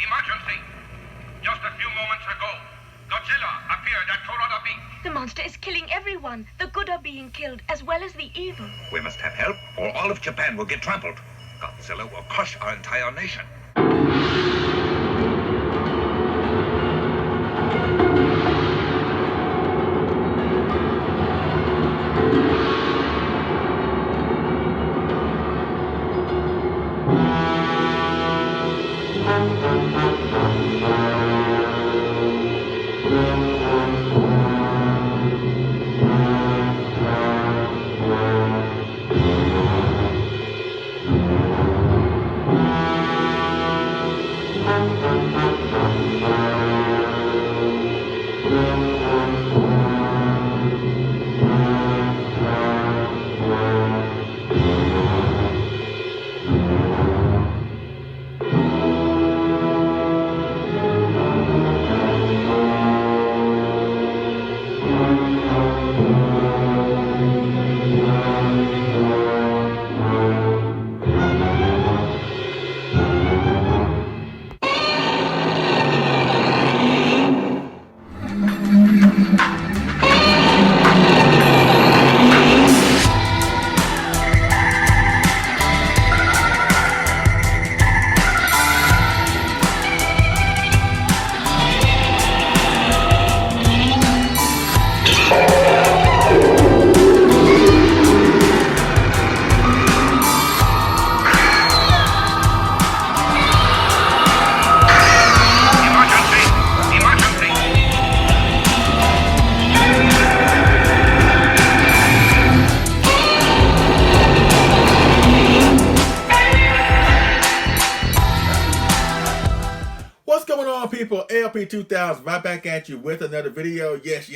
Emergency! Just a few moments ago, Godzilla appeared at Toronto Beach. The monster is killing everyone. The good are being killed, as well as the evil. We must have help, or all of Japan will get trampled. Godzilla will crush our entire nation. People, ALP 2000 right back at you with another video. Yes.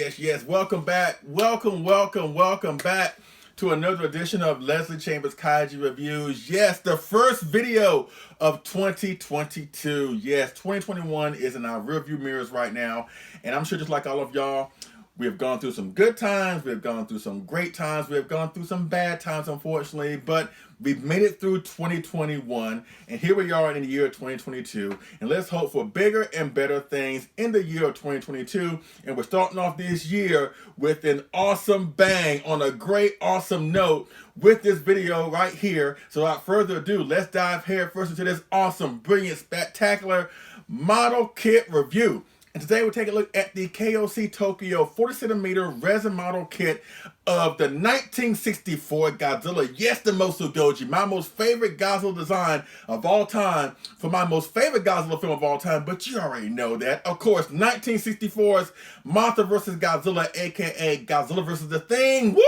Welcome back. Welcome back to another edition of Leslie Chambers Kaiju Reviews. Yes, the first video of 2022. Yes, 2021 is in our rearview mirrors right now. And I'm sure just like all of y'all, we have gone through some good times, we have gone through some great times, we have gone through some bad times, unfortunately, but we've made it through 2021, and here we are in the year of 2022, and let's hope for bigger and better things in the year of 2022, and we're starting off this year with an awesome bang on a great, awesome note with this video right here. So without further ado, let's dive head first into this awesome, brilliant, spectacular model kit review. And today we'll take a look at the KOC-Tokyo 40cm Resin model kit of the 1964 Godzilla. Yes, the Mosugoji, my most favorite Godzilla design of all time for my most favorite Godzilla film of all time, but you already know that. Of course, 1964's Mothra vs. Godzilla, aka Godzilla vs. the Thing. Woo!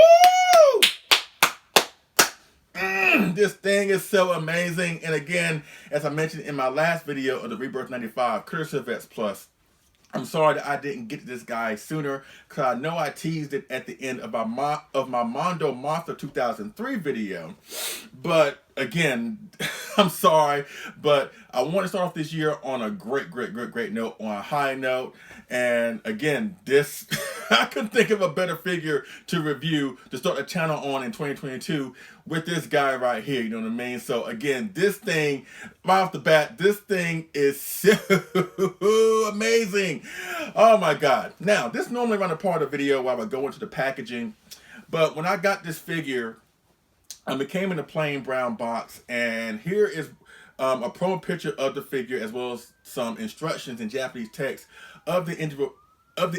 This thing is so amazing. And again, as I mentioned in my last video of the Rebirth 95, courtesy of Vets Plus, I'm sorry that I didn't get to this guy sooner, because I know I teased it at the end of my Mondo Mothra 2003 video. But again, I'm sorry, but I want to start off this year on a great note, on a high note. And again, this I couldn't think of a better figure to review to start the channel on in 2022 with this guy right here, you know what I mean? So again, this thing, right off the bat, this thing is so amazing. Oh my God. Now, this normally run a part of the video while I go into the packaging, but when I got this figure, it came in a plain brown box, and here is a promo picture of the figure, as well as some instructions in Japanese text of the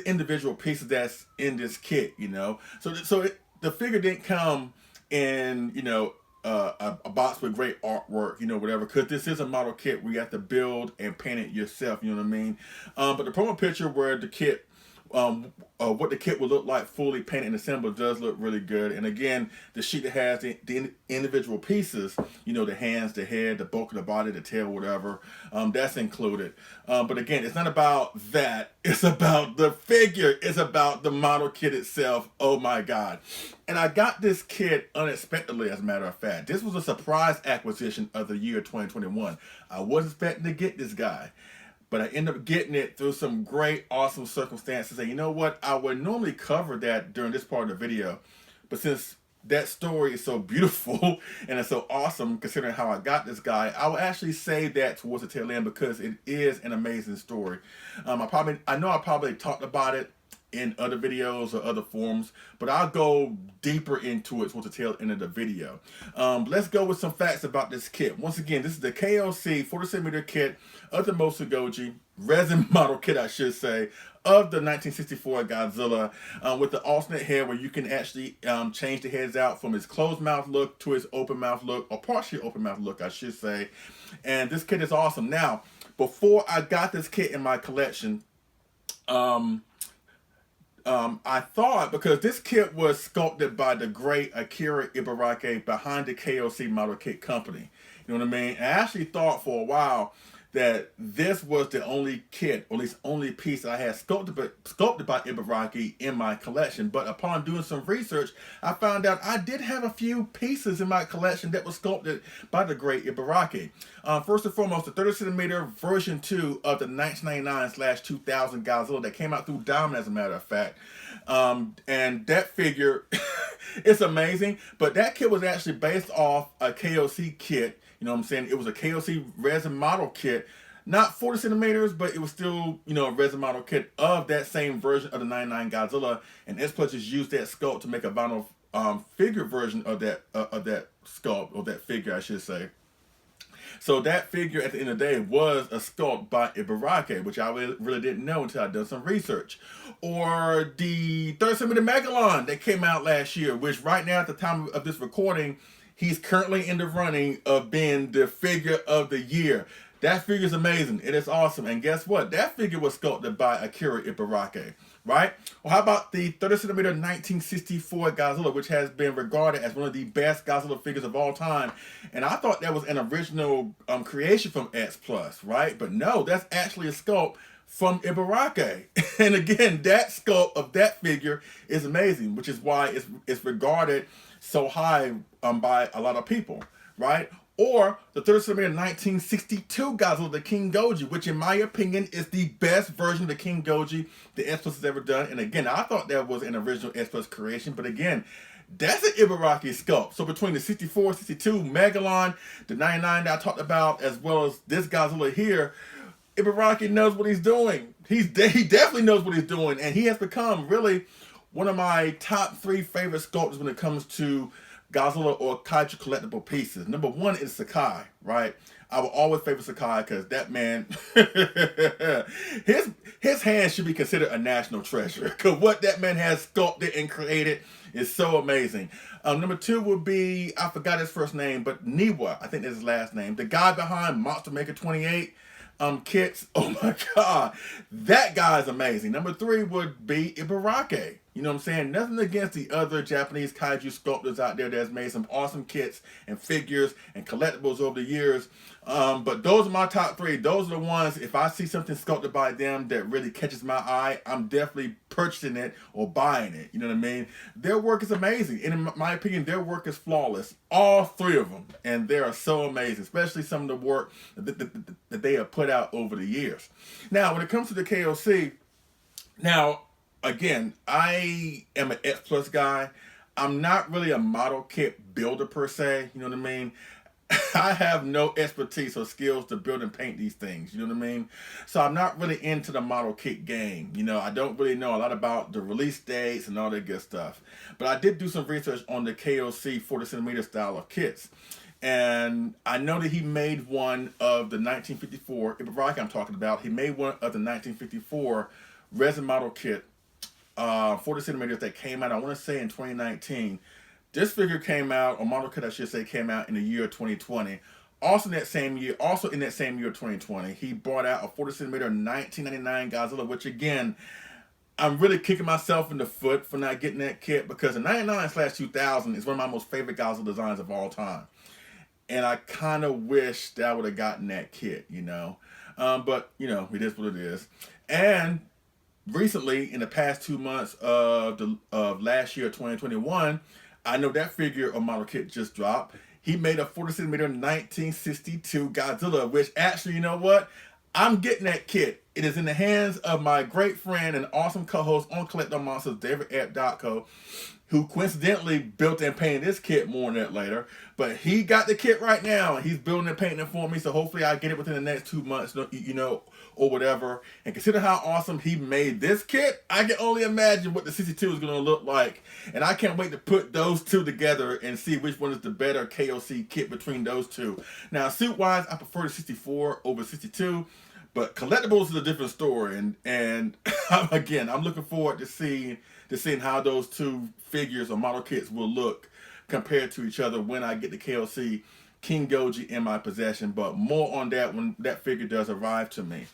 individual pieces that's in this kit, you know. So the figure didn't come in, you know, a box with great artwork, you know, whatever, because this is a model kit where you have to build and paint it yourself, you know what I mean. But the promo picture where the kit, what the kit will look like fully painted and assembled does look really good. And again, the sheet that has the individual pieces, you know, the hands, the head, the bulk of the body, the tail, whatever, that's included. But again, it's not about that. It's about the figure. It's about the model kit itself. Oh my God. And I got this kit unexpectedly, as a matter of fact. This was a surprise acquisition of the year 2021. I wasn't expecting to get this guy, but I ended up getting it through some great, awesome circumstances. And you know what? I would normally cover that during this part of the video, but since that story is so beautiful and it's so awesome considering how I got this guy, I will actually say that towards the tail end because it is an amazing story. I know I probably talked about it in other videos or other forums, but I'll go deeper into it towards the tail end of the video. Let's go with some facts about this kit. Once again, this is the KOC 40cm kit of the Mothra Goji, resin model kit I should say, of the 1964 Godzilla, with the alternate head where you can actually change the heads out from his closed mouth look to his open mouth look, or partially open mouth look I should say. And this kit is awesome. Now, before I got this kit in my collection, I thought, because this kit was sculpted by the great Akira Ibaraki behind the KOC model kit company, you know what I mean? I actually thought for a while that this was the only kit, or at least only piece that I had sculpted by Ibaraki in my collection. But upon doing some research, I found out I did have a few pieces in my collection that were sculpted by the great Ibaraki. First and foremost, the 30cm version 2 of the 1999/2000 Godzilla that came out through Diamond, as a matter of fact. And that figure it's amazing, but that kit was actually based off a KOC kit. You know what I'm saying? It was a KOC resin model kit, not 40cm, but it was still, you know, a resin model kit of that same version of the 99 Godzilla. And S Plus just used that sculpt to make a vinyl figure version of that sculpt, or that figure I should say. So that figure at the end of the day was a sculpt by Ibaraki, which I really didn't know until I'd done some research. Or the 30cm Megalon that came out last year, which right now at the time of this recording, he's currently in the running of being the figure of the year. That figure is amazing. It is awesome. And guess what? That figure was sculpted by Akira Ibaraki, right? Well, how about the 30cm 1964 Godzilla, which has been regarded as one of the best Godzilla figures of all time. And I thought that was an original creation from S Plus, right? But no, that's actually a sculpt from Ibaraki. And again, that sculpt of that figure is amazing, which is why it's regarded so high by a lot of people, right? Or the 30cm 1962 Godzilla, the King Goji, which in my opinion is the best version of the King Goji the S Plus has ever done. And again, I thought that was an original S Plus creation, but again, that's an Ibaraki sculpt. So between the 64, 62 Megalon, the 99 that I talked about, as well as this Godzilla here, Ibaraki knows what he's doing. He definitely knows what he's doing, and he has become really one of my top 3 favorite sculptors when it comes to Godzilla or Kaiju collectible pieces. Number 1 is Sakai, right? I will always favor Sakai because that man, his hands should be considered a national treasure. Because what that man has sculpted and created is so amazing. Number 2 would be, I forgot his first name, but Niwa, I think that's his last name. The guy behind Monster Maker 28 kits. Oh my God, that guy is amazing. Number 3 would be Ibaraki. You know what I'm saying? Nothing against the other Japanese kaiju sculptors out there that's made some awesome kits and figures and collectibles over the years. But those are my top 3. Those are the ones, if I see something sculpted by them that really catches my eye, I'm definitely purchasing it or buying it. You know what I mean? Their work is amazing. And in my opinion, their work is flawless. All 3 of them. And they are so amazing, especially some of the work that they have put out over the years. Now, when it comes to the KOC, now, again, I am an S Plus guy. I'm not really a model kit builder per se. You know what I mean? I have no expertise or skills to build and paint these things. You know what I mean? So I'm not really into the model kit game. You know, I don't really know a lot about the release dates and all that good stuff. But I did do some research on the KOC 40cm style of kits. And I know that he made one of the 1954, Ibaraki I'm talking about, he made one of the 1954 resin model kit, 40cm that came out, I want to say in 2019. This figure came out, or model kit I should say, came out in the year 2020. Also in that same year, 2020, he brought out a 40cm 1999 Godzilla, which again, I'm really kicking myself in the foot for not getting that kit, because the 99/2000 is one of my most favorite Godzilla designs of all time. And I kind of wish that I would have gotten that kit, you know. But, you know, it is what it is. And recently, in the past 2 months of last year, 2021, I know that figure or model kit just dropped. He made a 40cm 1962 Godzilla, which actually, you know what? I'm getting that kit. It is in the hands of my great friend and awesome co-host on Collector Monsters, David at Dopko. who coincidentally built and painted this kit more on that later. But he got the kit right now, and he's building and painting it for me, so hopefully I get it within the next 2 months, you know, or whatever. And consider how awesome he made this kit. I can only imagine what the 62 is going to look like, and I can't wait to put those two together and see which one is the better KOC kit between those two. Now, suit-wise, I prefer the 64 over 62, but collectibles is a different story, and again, I'm looking forward to seeing how those two figures or model kits will look compared to each other when I get the KOC King Goji in my possession. But more on that when that figure does arrive to me.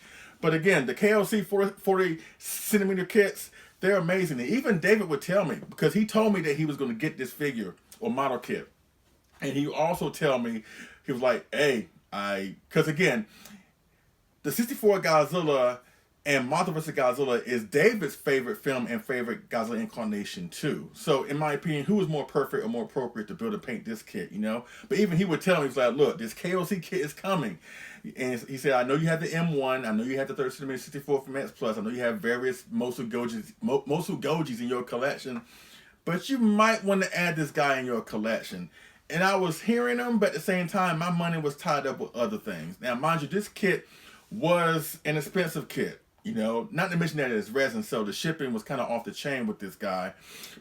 But again, the KOC 40 centimeter kits, they're amazing. And even David would tell me, because he told me that he was going to get this figure or model kit. And he also tell me, he was like, hey, because again, the 64 Godzilla and Mothra vs. Godzilla is David's favorite film and favorite Godzilla incarnation too. So in my opinion, who is more perfect or more appropriate to build and paint this kit, you know? But even he would tell me, he's like, look, this KOC kit is coming. And he said, I know you have the M1, I know you have the 30cm 64 from X Plus, I know you have various Mosu Gojis in your collection, but you might want to add this guy in your collection. And I was hearing him, but at the same time, my money was tied up with other things. Now, mind you, this kit was an expensive kit. You know, not to mention that it's resin, so the shipping was kind of off the chain with this guy.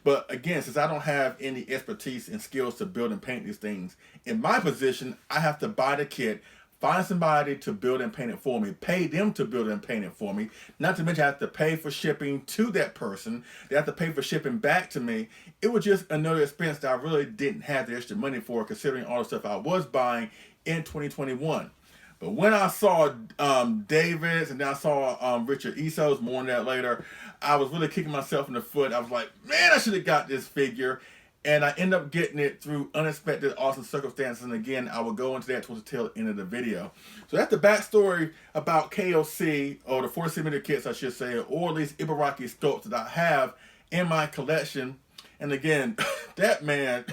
But again, since I don't have any expertise and skills to build and paint these things, in my position, I have to buy the kit, find somebody to build and paint it for me, pay them to build and paint it for me. Not to mention I have to pay for shipping to that person. They have to pay for shipping back to me. It was just another expense that I really didn't have the extra money for, considering all the stuff I was buying in 2021. But when I saw David's and then I saw Richard Isso's, more on that later, I was really kicking myself in the foot. I was like, man, I should have got this figure. And I ended up getting it through unexpected, awesome circumstances. And again, I will go into that towards the tail end of the video. So that's the backstory about KOC, or the 40cm kits, I should say, or these Ibaraki sculpts that I have in my collection. And again, that man,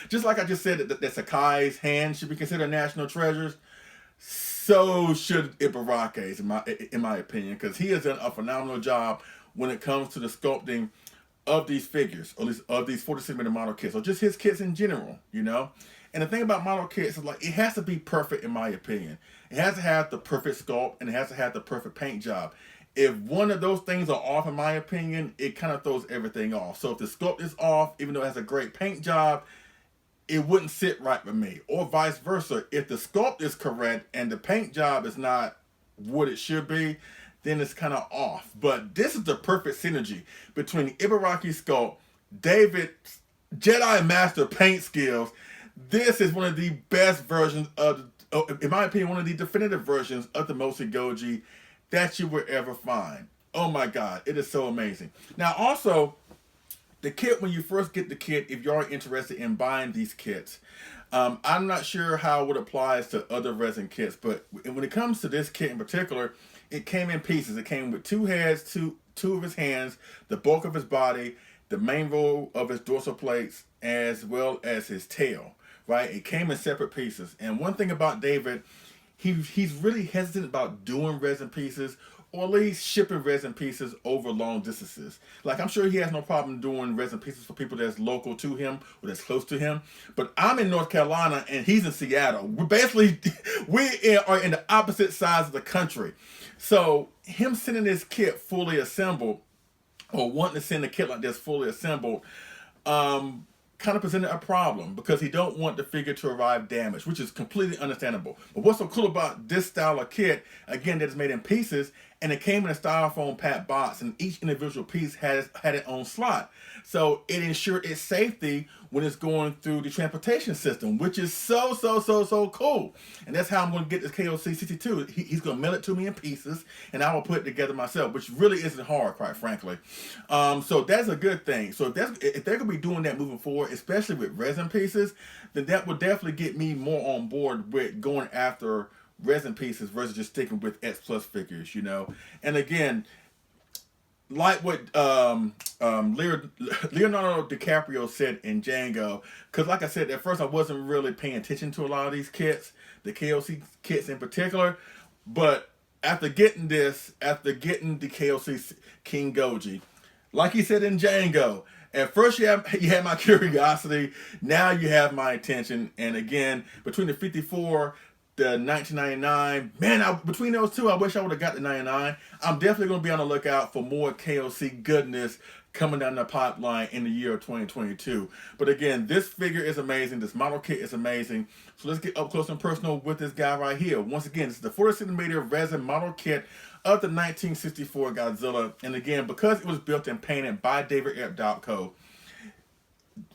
just like I just said, that Sakai's hand should be considered national treasures, so should Ibarake's, in my opinion, because he has done a phenomenal job when it comes to the sculpting of these figures, or at least of these 40cm model kits, or just his kits in general, you know? And the thing about model kits is, like, it has to be perfect, in my opinion. It has to have the perfect sculpt, and it has to have the perfect paint job. If one of those things are off, in my opinion, it kind of throws everything off. So if the sculpt is off, even though it has a great paint job, it wouldn't sit right with me. Or vice versa. If the sculpt is correct and the paint job is not what it should be, then it's kind of off. But this is the perfect synergy between Ibaraki sculpt, David's Jedi Master paint skills. This is one of the best versions of, in my opinion, one of the definitive versions of the Mosu Goji that you will ever find. Oh my God, it is so amazing. Now also, the kit, when you first get the kit, if you are interested in buying these kits, I'm not sure how it applies to other resin kits, but when it comes to this kit in particular, it came in pieces. It came with two heads, two of his hands, the bulk of his body, the main row of his dorsal plates, as well as his tail, right? It came in separate pieces. And one thing about David, he's really hesitant about doing resin pieces, or at least shipping resin pieces over long distances. Like, I'm sure he has no problem doing resin pieces for people that's local to him or that's close to him. But I'm in North Carolina and he's in Seattle. We are in the opposite sides of the country. So him sending this kit fully assembled, or wanting to send a kit like this fully assembled, kind of presented a problem, because he don't want the figure to arrive damaged, which is completely understandable. But what's so cool about this style of kit, again, that is made in pieces, and it came in a styrofoam packed box, and each individual piece had its own slot. So it ensured its safety when it's going through the transportation system, which is so cool. And that's how I'm going to get this KOC 62. He's going to mail it to me in pieces, and I will put it together myself, which really isn't hard, quite frankly. So that's a good thing. So if they're going to be doing that moving forward, especially with resin pieces, then that would definitely get me more on board with going after resin pieces versus just sticking with X Plus figures, you know. And again, like what Leonardo DiCaprio said in Django, because like I said, at first I wasn't really paying attention to a lot of these kits, the KOC kits in particular, but after getting the KOC King Goji, like he said in Django, At first, you had my curiosity. Now you have my attention. And again, between the 54, the 1999, man, between those two, I wish I would have got the 99. I'm definitely going to be on the lookout for more KOC goodness coming down the pipeline in the year of 2022. But again, this figure is amazing. This model kit is amazing. So let's get up close and personal with this guy right here. Once again, this is the 40cm resin model kit of the 1964 Godzilla. And again, because it was built and painted by David Air Dopko,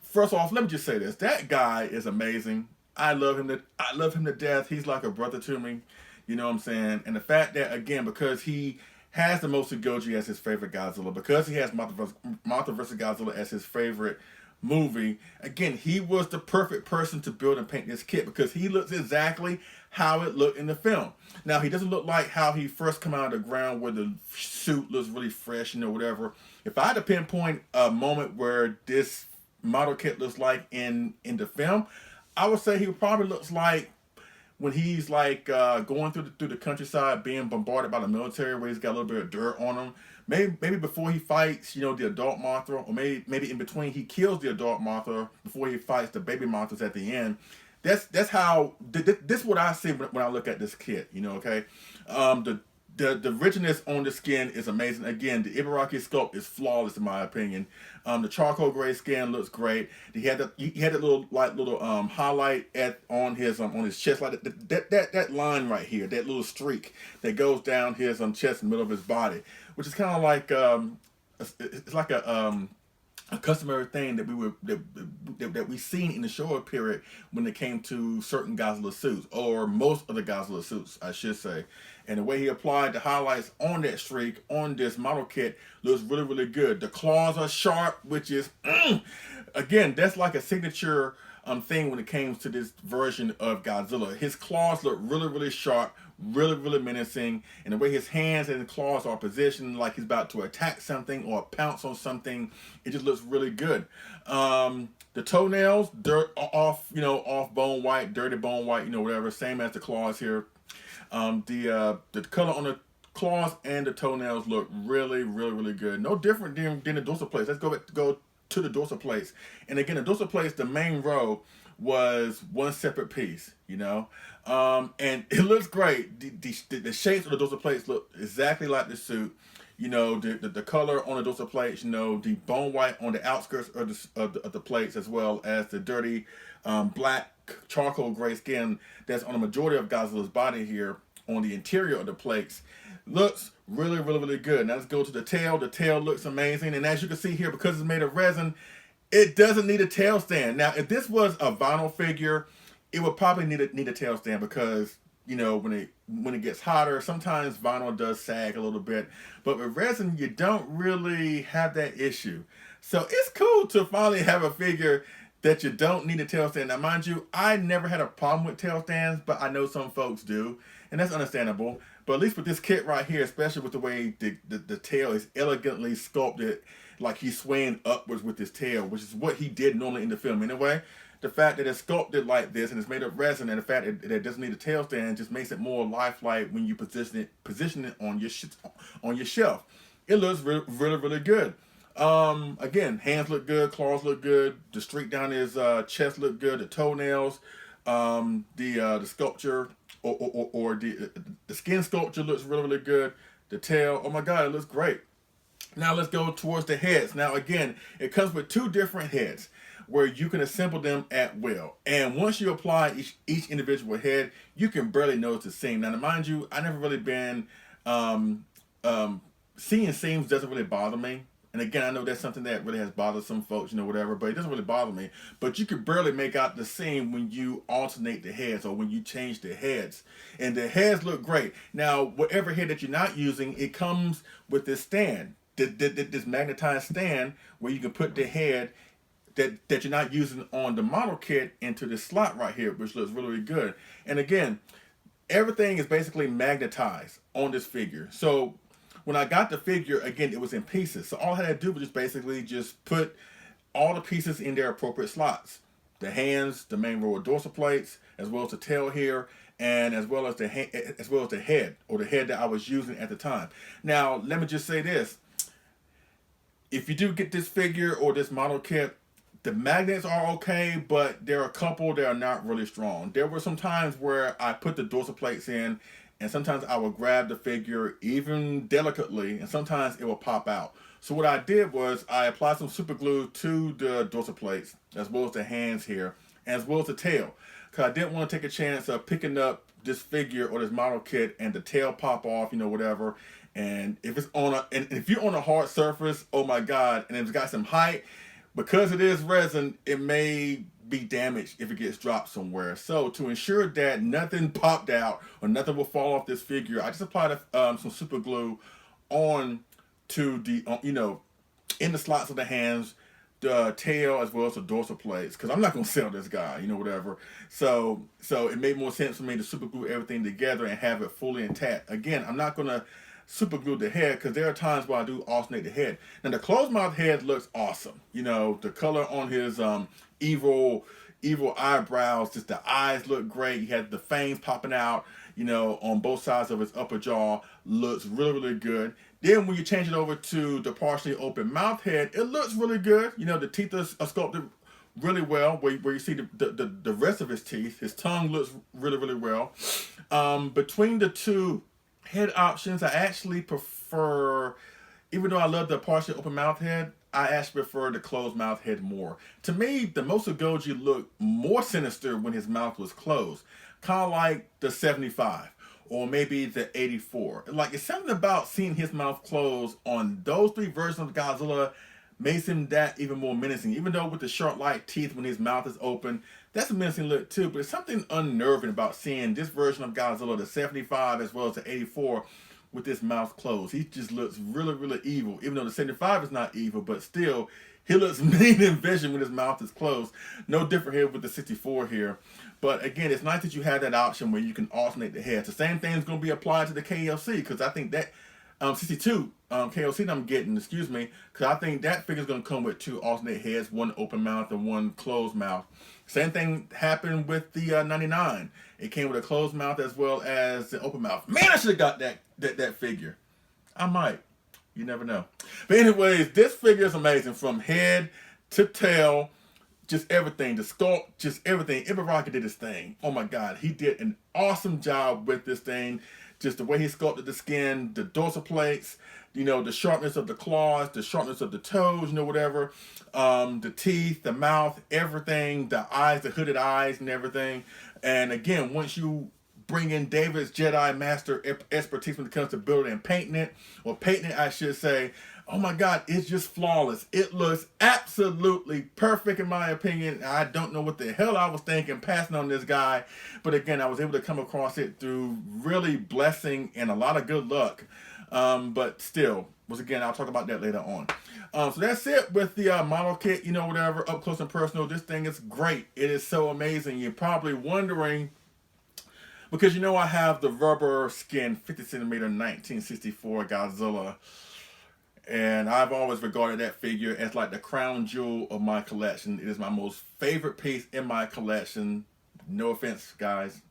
first off, let me just say this. That guy is amazing. I love him to death. He's like a brother to me. You know what I'm saying? And the fact that, again, because he has the Most Goji as his favorite Godzilla, because he has Mothra vs. Godzilla as his favorite movie, again, he was the perfect person to build and paint this kit because he looks exactly how it looked in the film. Now, he doesn't look like how he first come out of the ground where the suit looks really fresh, whatever. If I had to pinpoint a moment where this model kit looks like in the film, I would say he probably looks like when he's like going through the countryside, being bombarded by the military, where he's got a little bit of dirt on him. Maybe before he fights, the adult Mothra, or maybe in between he kills the adult Mothra before he fights the baby Mothras at the end. That's how this is what I see when I look at this kit. Okay, the richness on the skin is amazing. Again, the Ibaraki sculpt is flawless in my opinion. The charcoal gray skin looks great. He had that little highlight on his chest, like that line right here, that little streak that goes down his chest in the middle of his body, which is kind of like it's like a customary thing that we seen in the Showa period when it came to certain Godzilla suits, or most of the Godzilla suits, I should say. And the way he applied the highlights on that streak on this model kit looks really, really good. The claws are sharp, which is, again, that's like a signature thing when it comes to this version of Godzilla. His claws look really, really sharp, really, really menacing, and the way his hands and claws are positioned, like he's about to attack something or pounce on something, it just looks really good. The toenails, off bone white, dirty bone white, whatever, same as the claws here. The color on the claws and the toenails look really, really, really good. No different than the dorsal plates. Let's go to the dorsal plates. And again, the dorsal plates, the main row was one separate piece, and it looks great. The shapes of the dorsal plates look exactly like the suit. The color on the dorsal plates, the bone white on the outskirts of the plates, as well as the dirty black charcoal gray skin that's on the majority of Godzilla's body here on the interior of the plates, looks really, really, really good. Now let's go to the tail. The tail looks amazing, and as you can see here, because it's made of resin, it doesn't need a tail stand. Now, if this was a vinyl figure, it would probably need a tail stand because when it gets hotter, sometimes vinyl does sag a little bit. But with resin, you don't really have that issue. So it's cool to finally have a figure that you don't need a tail stand. Now, mind you, I never had a problem with tail stands, but I know some folks do, and that's understandable. But at least with this kit right here, especially with the way the tail is elegantly sculpted, like he's swaying upwards with his tail, which is what he did normally in the film anyway. The fact that it's sculpted like this and it's made of resin, and the fact that it doesn't need a tail stand just makes it more lifelike when you position it on your shelf. It looks really, really, really good. Again, hands look good, claws look good, the streak down his chest look good, the toenails, the sculpture or the skin sculpture looks really, really good. The tail, oh my god, it looks great. Now let's go towards the heads. Now again, it comes with two different heads where you can assemble them at will. And once you apply each individual head, you can barely notice the seam. Now, to mind you, I never really been, seeing seams doesn't really bother me. And again, I know that's something that really has bothered some folks, whatever, but it doesn't really bother me. But you can barely make out the seam when you alternate the heads or when you change the heads. And the heads look great. Now, whatever head that you're not using, it comes with this stand, this magnetized stand where you can put the head that you're not using on the model kit into this slot right here, which looks really, really good. And again, everything is basically magnetized on this figure. So when I got the figure, again, it was in pieces. So all I had to do was just put all the pieces in their appropriate slots. The hands, the main row of dorsal plates, as well as the tail here, and as well as the head, or the head that I was using at the time. Now, let me just say this. if you do get this figure or this model kit, the magnets are okay, but there are a couple that are not really strong. There were some times where I put the dorsal plates in, and sometimes I would grab the figure even delicately, and sometimes it will pop out. So what I did was I applied some super glue to the dorsal plates, as well as the hands here, as well as the tail. Because I didn't want to take a chance of picking up this figure or this model kit and the tail pop off, you know, whatever. And if it's on a, and if you're on a hard surface, oh my God, and it's got some height, because it is resin, it may be damaged if it gets dropped somewhere. So to ensure that nothing popped out or nothing will fall off this figure, I just applied some super glue on to the, you know, in the slots of the hands, the tail, as well as the dorsal plates, because I'm not going to sell this guy, you know, whatever. So it made more sense for me to super glue everything together and have it fully intact. Again, I'm not going to super glue the head, because there are times where I do alternate the head. Now the closed mouth head looks awesome. You know, the color on his evil eyebrows, just the eyes look great. He had the fangs popping out, you know, on both sides of his upper jaw. Looks really, really good. Then when you change it over to the partially open mouth head, it looks really good. You know, the teeth are sculpted really well, where you see the rest of his teeth. His tongue looks really, really well. Between the two head options, I actually prefer, even though I love the partially open mouth head, I actually prefer the closed mouth head more. To me, the Mosu Goji looked more sinister when his mouth was closed. Kind of like the 75 or maybe the 84. Like, it's something about seeing his mouth closed on those three versions of Godzilla makes him that even more menacing. Even though with the sharp light teeth when his mouth is open, that's a menacing look too, but it's something unnerving about seeing this version of Godzilla, the 75 as well as the 84, with his mouth closed. He just looks really, really evil. Even though the 75 is not evil, but still, he looks mean and vicious when his mouth is closed. No different here with the 64 here. But again, it's nice that you have that option where you can alternate the heads. The same thing is going to be applied to the KOC, because I think that 62 KOC that I'm getting, excuse me, because I think that figure is going to come with two alternate heads, one open mouth and one closed mouth. Same thing happened with the 99. It came with a closed mouth as well as the open mouth. Man, I should have got that figure. I might. You never know. But anyways, this figure is amazing from head to tail. Just everything, the sculpt, just everything. Ibaraki did his thing. Oh my God, he did an awesome job with this thing. Just the way he sculpted the skin, the dorsal plates, you know, the sharpness of the claws, the sharpness of the toes, you know, whatever. The teeth, the mouth, everything, the eyes, the hooded eyes and everything. And again, once you bring in David's Jedi Master expertise when it comes to building and painting it, or painting it, I should say, oh my God, it's just flawless. It looks absolutely perfect in my opinion. I don't know what the hell I was thinking passing on this guy. But again, I was able to come across it through really blessing and a lot of good luck. But still, once again, I'll talk about that later on. So that's it with the model kit, you know, whatever, up close and personal. This thing is great. It is so amazing. You're probably wondering, because you know I have the rubber skin 50cm 1964 Godzilla. And I've always regarded that figure as like the crown jewel of my collection. It is my most favorite piece in my collection. No offense, guys.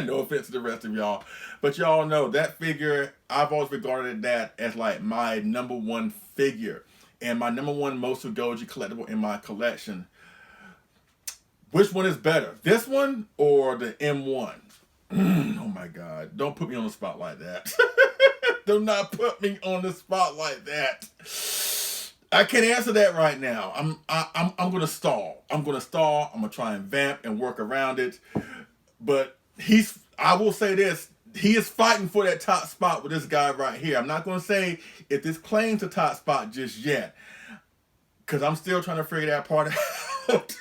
No offense to the rest of y'all. But y'all know that figure, I've always regarded that as like my #1 figure. And my #1 Mosu Goji collectible in my collection. Which one is better? This one or the M1? Oh my God. Don't put me on the spot like that. Do not put me on the spot like that. I can't answer that right now. I'm gonna stall. I'm gonna try and vamp and work around it. But I will say this, he is fighting for that top spot with this guy right here. I'm not gonna say if this claims a top spot just yet, because I'm still trying to figure that part out.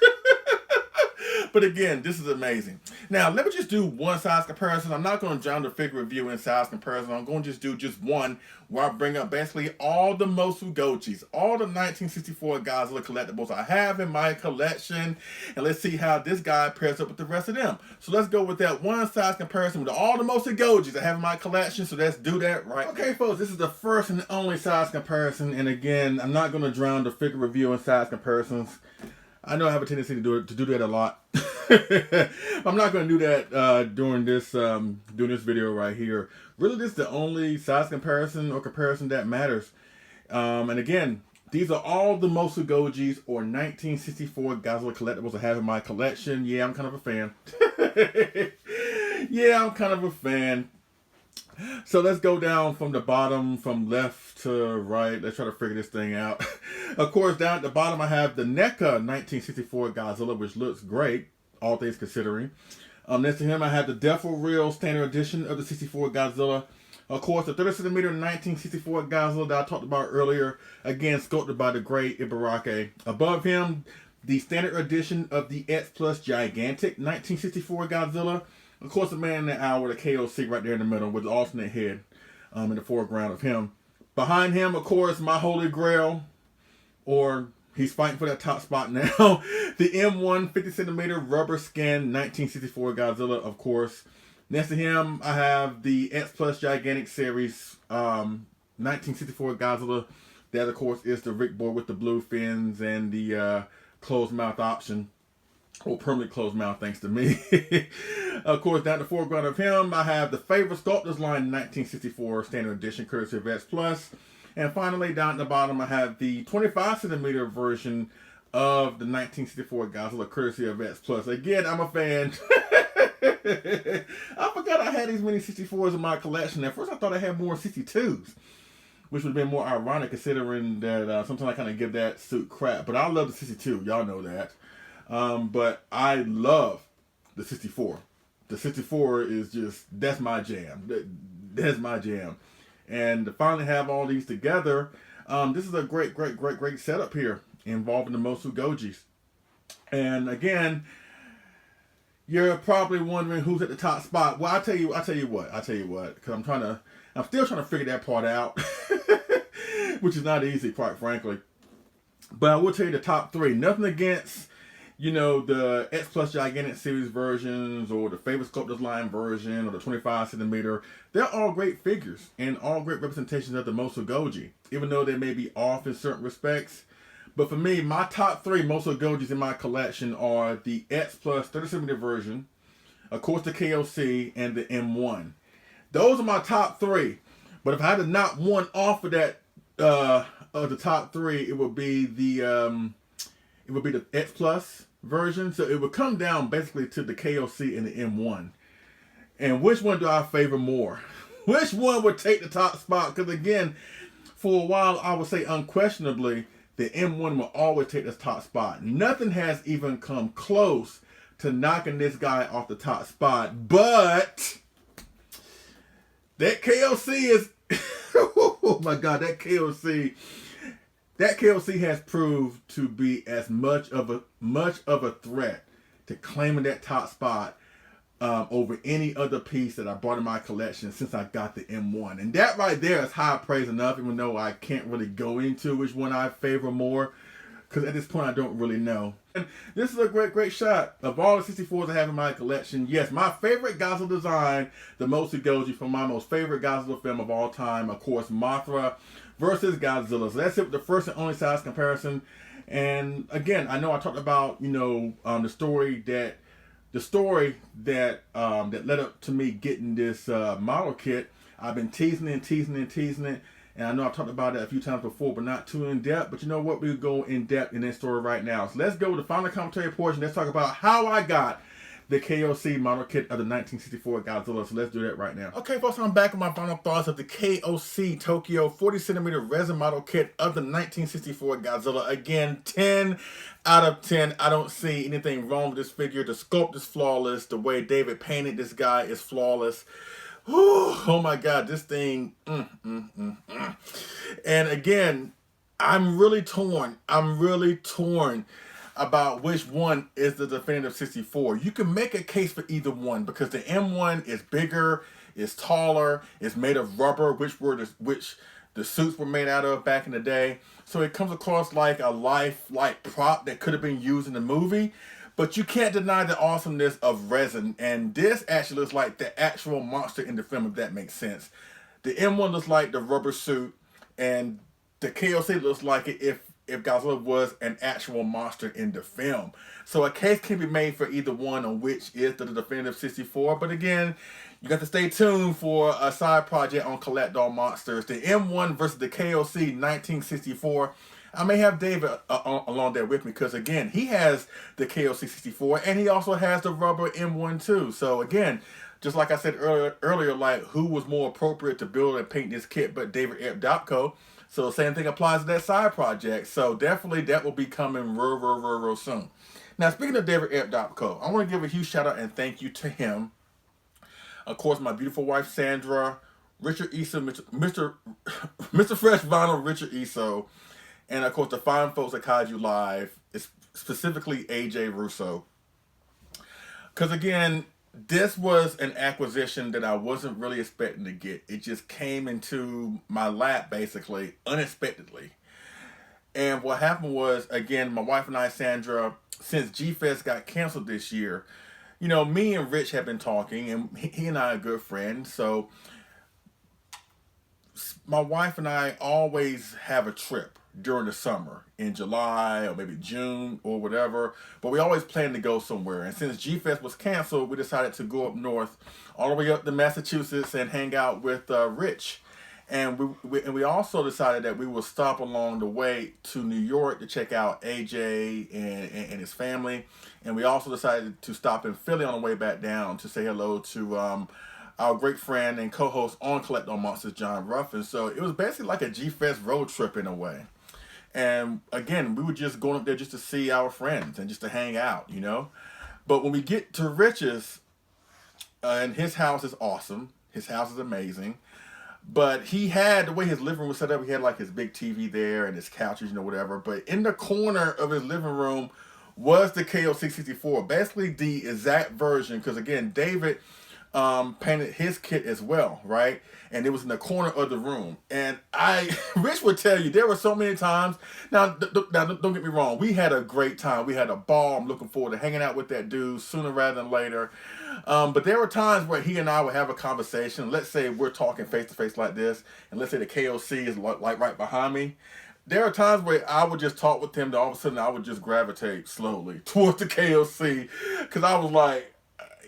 But again, this is amazing. Now, let me just do one size comparison. I'm not going to jump to figure review and size comparison. I'm going to just do just one where I bring up basically all the Mosu Gojis, all the 1964 Godzilla collectibles I have in my collection. And let's see how this guy pairs up with the rest of them. So let's go with that one size comparison with all the Mosu Gojis I have in my collection. So let's do that right now. Okay, folks, this is the first and only size comparison. And again, I'm not going to drown the figure review and size comparisons. I know I have a tendency to do that a lot. I'm not going to do that during this video right here. Really, this is the only size comparison or comparison that matters. And again, These are all the Mosu Gojis or 1964 Godzilla collectibles I have in my collection. Yeah, I'm kind of a fan. Yeah, I'm kind of a fan. So let's go down from the bottom, from left to right. Let's try to figure this thing out. Of course, down at the bottom, I have the NECA 1964 Godzilla, which looks great, all things considering. Next to him, I have the Defo Real Standard Edition of the 64 Godzilla. Of course, the 30cm 1964 Godzilla that I talked about earlier, again, sculpted by the great Ibaraki. Above him, the Standard Edition of the X Plus Gigantic 1964 Godzilla. Of course, the man in the hour, the KOC right there in the middle with the alternate head in the foreground of him. Behind him, of course, my holy grail, or he's fighting for that top spot now, the M1 50cm rubber skin 1964 Godzilla, of course. Next to him, I have the X Plus Gigantic Series 1964 Godzilla. That, of course, is the Rick boy with the blue fins and the closed mouth option. Or permanently closed mouth, thanks to me. Of course, down the foreground of him, I have the Favorite Sculptors line 1964 Standard Edition, courtesy of X Plus. And finally, down at the bottom, I have the 25cm version of the 1964 Godzilla, courtesy of X Plus. Again, I'm a fan. I forgot I had these many 64s in my collection. At first, I thought I had more 62s, which would have been more ironic considering that sometimes I kind of give that suit crap. But I love the 62. Y'all know that. But I love the 64. The 64 is just, that's my jam. That's my jam. And to finally have all these together, this is a great setup here involving the Mosu Gojis. And again, you're probably wondering who's at the top spot. Well, I'll tell you what, because I'm still trying to figure that part out, which is not easy, quite frankly. But I will tell you the top three. Nothing against, you know, the X Plus Gigantic Series versions or the Favorite Sculptors line version or the 25cm. They're all great figures and all great representations of the Mosu Goji, even though they may be off in certain respects. But for me, my top three Mosu Gojis in my collection are the X Plus 30cm version, of course the KOC, and the M1. Those are my top three. But if I had to knock one off of that, of the top three, it would be the X Plus version. So it would come down basically to the KOC and the M1. And which one do I favor more? Which one would take the top spot? Because again, for a while, I would say unquestionably, the M1 will always take this top spot. Nothing has even come close to knocking this guy off the top spot. But that KOC is, oh my God, that KOC has proved to be as much of a threat to claiming that top spot over any other piece that I brought in my collection since I got the M1. And that right there is high praise enough, even though I can't really go into which one I favor more, because at this point I don't really know. And this is a great shot of all the 64s I have in my collection. Yes, my favorite Godzilla design, the Mosu Goji from my most favorite Godzilla film of all time, of course, Mothra versus Godzilla. So that's it with the first and only size comparison. And again, I know I talked about, you know, the story that led up to me getting this model kit. I've been teasing it. And I know I've talked about it a few times before, but not too in depth. But you know what? We'll go in depth in this story right now. So let's go to the final commentary portion. Let's talk about how I got the KOC model kit of the 1964 Godzilla. So let's do that right now. Okay, folks, I'm back with my final thoughts of the KOC-Tokyo 40cm Resin model kit of the 1964 Godzilla. Again, 10 out of 10. I don't see anything wrong with this figure. The sculpt is flawless. The way David painted this guy is flawless. Oh my God, this thing. And again, I'm really torn about which one is the definitive 64. You can make a case for either one because the M1 is bigger, is taller, is made of rubber, which the suits were made out of back in the day. So it comes across like a lifelike prop that could have been used in the movie. But you can't deny the awesomeness of resin. And this actually looks like the actual monster in the film, if that makes sense. The M1 looks like the rubber suit, and the KOC looks like it if Godzilla was an actual monster in the film. So a case can be made for either one on which is the definitive 64. But again, You got to stay tuned for a side project on Collect All Monsters, the M1 versus the KOC 1964. I may have David along there with me because, again, he has the KOC-64 and he also has the rubber M1 too. So, again, just like I said earlier, like, who was more appropriate to build and paint this kit but David Dopko? So the same thing applies to that side project. So definitely that will be coming real soon. Now, speaking of David Dopko, I want to give a huge shout out and thank you to him. Of course, my beautiful wife, Sandra, Richard Iso, Mr. Fresh Vinyl, Richard Iso, and of course the fine folks at Kaiju Live, specifically Aj Russo. Because again, this was an acquisition that I wasn't really expecting to get. It just came into my lap basically unexpectedly. And what happened was, again, my wife and I, Sandra, since G-Fest got canceled this year, you know, me and Rich have been talking, and he and I are good friends. So my wife and I always have a trip during the summer in July or maybe June or whatever, but we always plan to go somewhere. And since G-Fest was canceled, we decided to go up north, all the way up to Massachusetts, and hang out with Rich. And we also decided that we would stop along the way to New York to check out AJ and his family. And we also decided to stop in Philly on the way back down to say hello to our great friend and co-host on Collect All Monsters, John Ruffin. So it was basically like a G-Fest road trip in a way. And again, we were just going up there just to see our friends and just to hang out, you know. But when we get to Rich's, and his house is awesome. His house is amazing. But he had, the way his living room was set up, he had like his big TV there and his couches, you know, whatever. But in the corner of his living room was the KOC-64, basically the exact version. Because again, David painted his kit as well, right? And it was in the corner of the room. And Rich would tell you, there were so many times. Now, don't get me wrong. We had a great time. We had a ball. I'm looking forward to hanging out with that dude sooner rather than later. But there were times where he and I would have a conversation. Let's say we're talking face to face like this, and let's say the KOC is like right behind me. There are times where I would just talk with him, that all of a sudden I would just gravitate slowly towards the KOC, because I was like,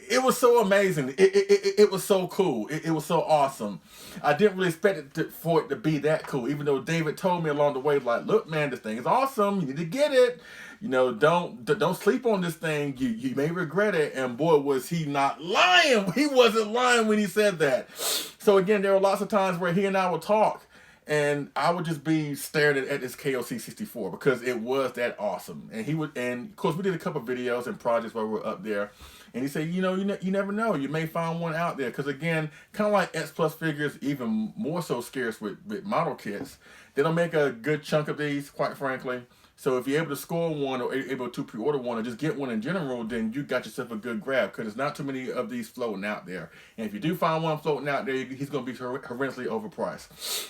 it was so amazing. It was so cool. It was so awesome. I didn't really expect for it to be that cool, even though David told me along the way, like, look, man, this thing is awesome. You need to get it. You know, don't sleep on this thing. You may regret it. And boy, was he not lying. He wasn't lying when he said that. So again, there were lots of times where he and I would talk, and I would just be staring at this KOC-64 because it was that awesome. And of course, we did a couple of videos and projects while we were up there. And he said, you know, you never know. You may find one out there. Because again, kind of like X Plus figures, even more so scarce with model kits. They don't make a good chunk of these, quite frankly. So if you're able to score one or able to pre-order one or just get one in general, then you got yourself a good grab, because there's not too many of these floating out there. And if you do find one floating out there, he's going to be horrendously overpriced.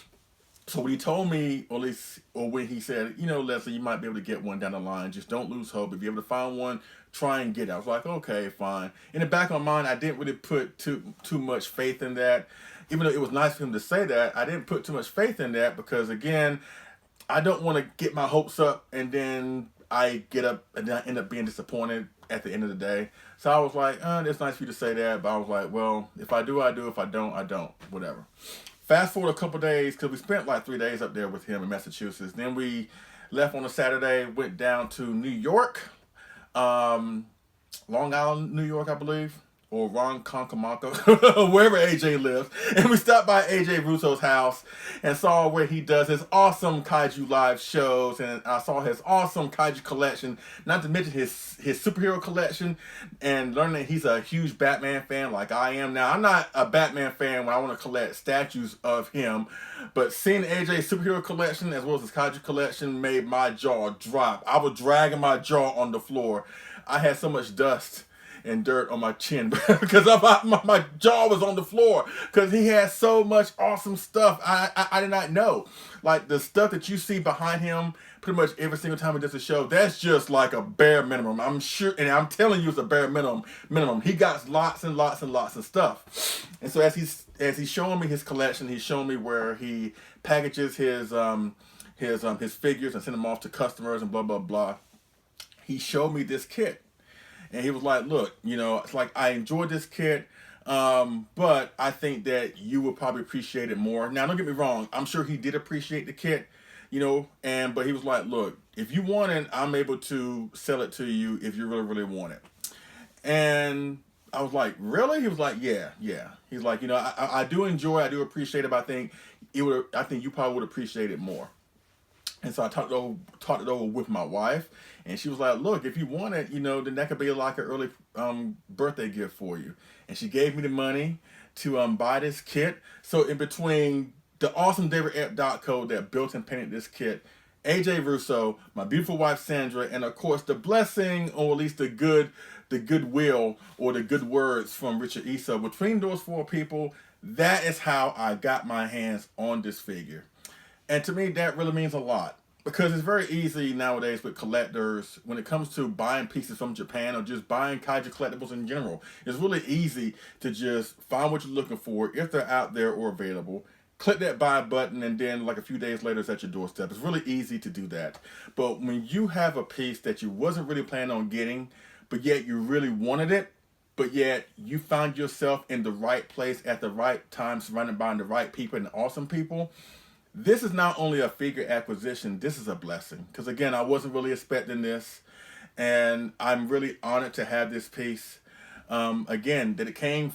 So when he told me, or when he said, you know, Leslie, you might be able to get one down the line. Just don't lose hope. If you're able to find one, try and get it. I was like, okay, fine. In the back of my mind, I didn't really put too much faith in that. Even though it was nice for him to say that, I didn't put too much faith in that because, again, I don't want to get my hopes up and then I get up and then I end up being disappointed at the end of the day. So I was like, it's nice for you to say that. But I was like, well, if I do, I do. If I don't, I don't. Whatever. Fast forward a couple days, because we spent like 3 days up there with him in Massachusetts. Then we left on a Saturday, went down to New York, Long Island, New York, I believe, or Ronkonkoma, wherever AJ lives. And we stopped by Aj Russo's house and saw where he does his awesome Kaiju Live shows. And I saw his awesome Kaiju collection, not to mention his superhero collection, and learning that he's a huge Batman fan like I am. Now, I'm not a Batman fan when I want to collect statues of him, but seeing AJ's superhero collection as well as his Kaiju collection made my jaw drop. I was dragging my jaw on the floor. I had so much dust and dirt on my chin because my jaw was on the floor because he has so much awesome stuff. I did not know. Like the stuff that you see behind him pretty much every single time he does a show, that's just like a bare minimum. I'm sure, and I'm telling you, it's a bare minimum. He got lots and lots and lots of stuff. And so as he's showing me his collection, he's showing me where he packages his figures and send them off to customers and blah blah blah. He showed me this kit. And he was like, look, you know, it's like, I enjoyed this kit, But I think that you would probably appreciate it more. Now, don't get me wrong. I'm sure he did appreciate the kit, but he was like, look, if you want it, I'm able to sell it to you if you really, really want it. And I was like, really? He was like, yeah. He's like, I do appreciate it, but I think you probably would appreciate it more. And so I talked it over with my wife, and she was like, look, if you want it, then that could be like an early birthday gift for you. And she gave me the money to buy this kit. So in between the awesome David at Dopko that built and painted this kit, Aj Russo, my beautiful wife Sandra, and of course the blessing, or at least the goodwill or the good words from Richard Issa, between those four people, that is how I got my hands on this figure. And to me, that really means a lot, because it's very easy nowadays with collectors, when it comes to buying pieces from Japan or just buying kaiju collectibles in general. It's really easy to just find what you're looking for, if they're out there or available, click that buy button, and then like a few days later it's at your doorstep. It's really easy to do that. But when you have a piece that you wasn't really planning on getting, but yet you really wanted it, but yet you found yourself in the right place at the right time, surrounded by the right people and awesome people, this is not only a figure acquisition, this is a blessing. Because again, I wasn't really expecting this, and I'm really honored to have this piece. Again, that it came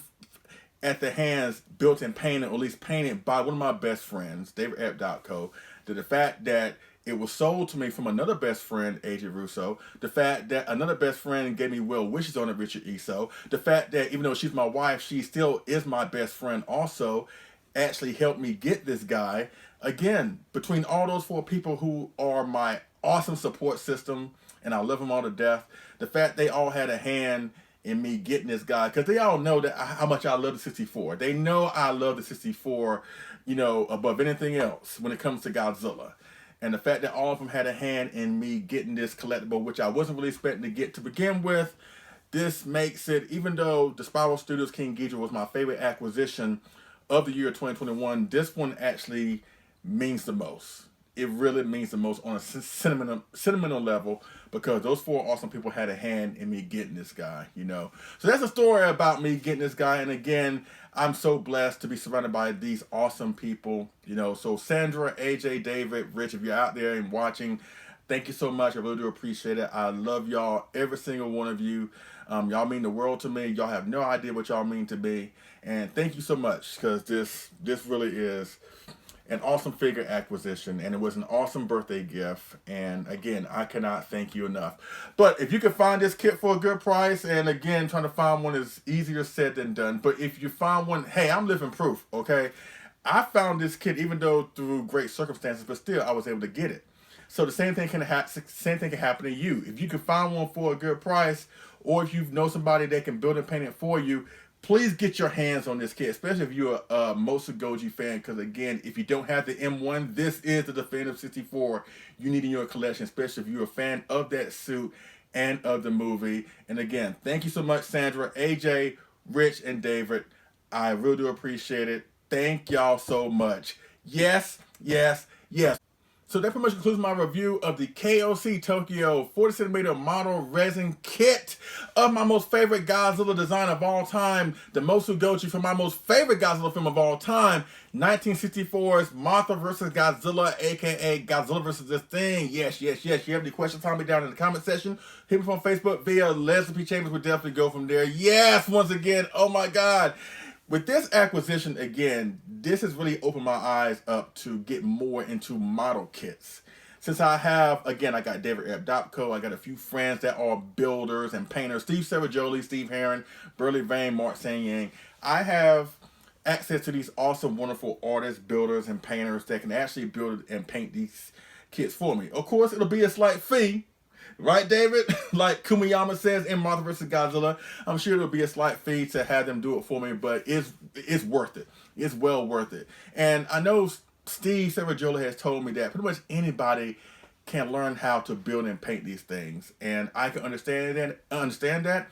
at the hands, built and painted, or at least painted by one of my best friends, David at Dopko. The fact that it was sold to me from another best friend, Aj Russo. The fact that another best friend gave me well wishes on it, Richard Issa. The fact that even though she's my wife, she still is my best friend also, actually helped me get this guy. Again, between all those four people who are my awesome support system, and I love them all to death, the fact they all had a hand in me getting this guy, because they all know that how much I love the 64. They know I love the 64, above anything else when it comes to Godzilla. And the fact that all of them had a hand in me getting this collectible, which I wasn't really expecting to get to begin with, this makes it, even though the Spiral Studios King Ghidorah was my favorite acquisition of the year 2021, this one actually means the most. It really means the most on a sentimental level, because those four awesome people had a hand in me getting this guy, So that's a story about me getting this guy. And again, I'm so blessed to be surrounded by these awesome people, So Sandra, AJ, David, Rich, if you're out there and watching, thank you so much. I really do appreciate it. I love y'all, every single one of you. Y'all mean the world to me. Y'all have no idea what y'all mean to me. And thank you so much, because this really is an awesome figure acquisition, and it was an awesome birthday gift. And again, I cannot thank you enough. But if you can find this kit for a good price, and again, trying to find one is easier said than done, but if you find one, hey, I'm living proof, okay? I found this kit, even though through great circumstances, but still I was able to get it. So the same thing can happen to you. If you can find one for a good price, or if you know somebody that can build and paint it for you, please get your hands on this kit, especially if you're a Mothra Goji fan, because again, if you don't have the M1, this is the definitive 64 you need in your collection, especially if you're a fan of that suit and of the movie. And again, thank you so much, Sandra, AJ, Rich, and David. I really do appreciate it. Thank y'all so much. Yes. So that pretty much concludes my review of the KOC-Tokyo 40cm model resin kit of my most favorite Godzilla design of all time, the Mothra Goji from my most favorite Godzilla film of all time, 1964's Mothra vs. Godzilla, aka Godzilla vs. This Thing. Yes. You have any questions, tell me down in the comment section. Hit me from Facebook via Leslie P. Chambers. We'll definitely go from there. Yes, once again, oh my God. With this acquisition, again, this has really opened my eyes up to get more into model kits. Since I have, again, I got David at Dopko, I got a few friends that are builders and painters, Steve Serajoli, Steve Heron, Burley Vane, Mark Sanyang. I have access to these awesome, wonderful artists, builders, and painters that can actually build and paint these kits for me. Of course, it'll be a slight fee. Right, David? Like Kumiyama says in Mothra vs. Godzilla, I'm sure it'll be a slight fee to have them do it for me, but it's worth it. It's well worth it. And I know Steve Serajoli has told me that pretty much anybody can learn how to build and paint these things. And I can understand that.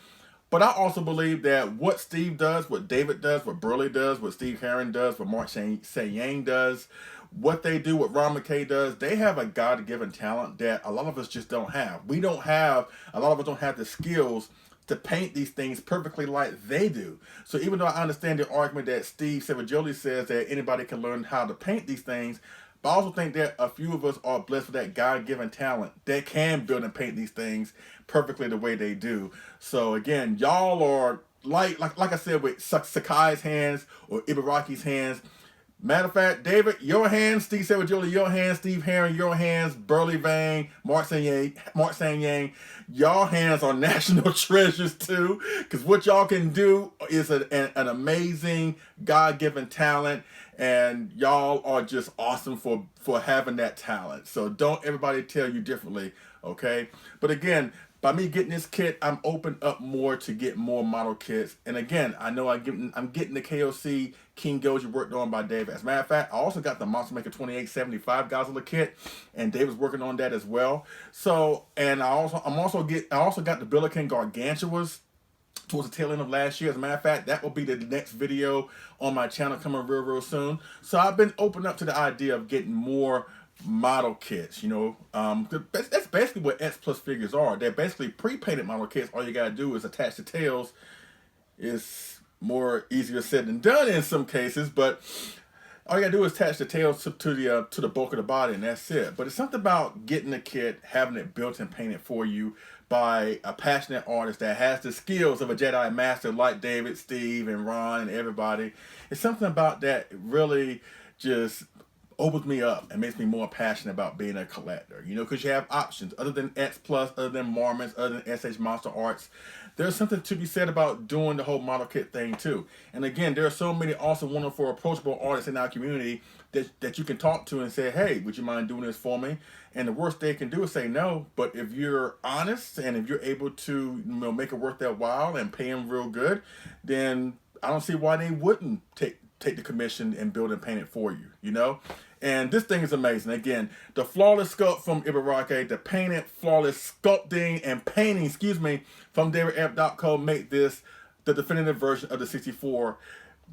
But I also believe that what Steve does, what David does, what Burley does, what Steve Heron does, what Mark Sanyang does, what they do, what Ron McKay does, they have a God-given talent that a lot of us just don't have. A lot of us don't have the skills to paint these things perfectly like they do. So even though I understand the argument that Steve Savagoli says that anybody can learn how to paint these things, but I also think that a few of us are blessed with that God-given talent that can build and paint these things perfectly the way they do. So again, y'all are like I said with Sakai's hands or Ibaraki's hands. Matter of fact, David, your hands, Steve Savagoli, your hands, Steve Herring, your hands, Burley Vang, Mark Sang-Yang, y'all hands are national treasures too, because what y'all can do is an amazing God-given talent, and y'all are just awesome for having that talent. So don't everybody tell you differently, okay? But again, by me getting this kit, I'm open up more to get more model kits. And again, I know I'm getting the KOC King Goji worked on by Dave. As a matter of fact, I also got the Monster Maker 2875 Godzilla kit, and Dave was working on that as well. So, and I also got the Billiken Gargantuas towards the tail end of last year. As a matter of fact, that will be the next video on my channel coming real soon. So I've been open up to the idea of getting more model kits, you know. That's basically what X Plus figures are. They're basically pre-painted model kits. All you gotta do is attach the tails. It's more easier said than done in some cases, but all you gotta do is attach the tails to the bulk of the body, and that's it. But it's something about getting a kit, having it built and painted for you by a passionate artist that has the skills of a Jedi Master like David, Steve, and Ron, and everybody. It's something about that really just opens me up and makes me more passionate about being a collector, you know, because you have options other than X Plus, other than Marmons, other than SH Monster Arts. There's something to be said about doing the whole model kit thing too. And again, there are so many awesome, wonderful, approachable artists in our community that you can talk to and say, hey, would you mind doing this for me? And the worst they can do is say no. But if you're honest and if you're able to, you know, make it worth their while and pay them real good, then I don't see why they wouldn't take the commission and build and paint it for you, you know? And this thing is amazing. Again, the flawless sculpt from Ibaraki, the painted flawless sculpting and painting, from David F. Dopko make this the definitive version of the 64.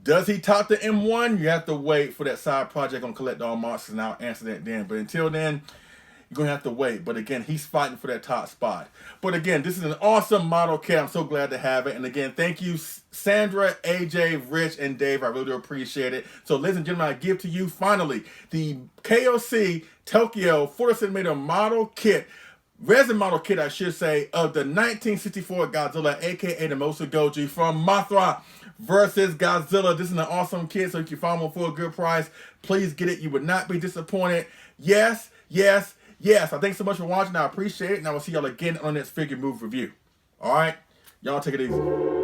Does he top the M1? You have to wait for that side project on Collect All Monsters, and I'll answer that then. But until then, you're going to have to wait. But again, he's fighting for that top spot. But again, this is an awesome model kit. I'm so glad to have it. And again, thank you, Sandra, AJ, Rich, and Dave. I really do appreciate it. So ladies and gentlemen, I give to you finally the KOC-Tokyo 40cm model kit. Resin model kit, I should say, of the 1964 Godzilla, aka the Mothra Goji from Mothra versus Godzilla. This is an awesome kit, so if you find one for a good price, please get it. You would not be disappointed. Yes, yes, yes. I thanks so much for watching. I appreciate it, and I will see y'all again on the next figure move review. All right? Y'all take it easy.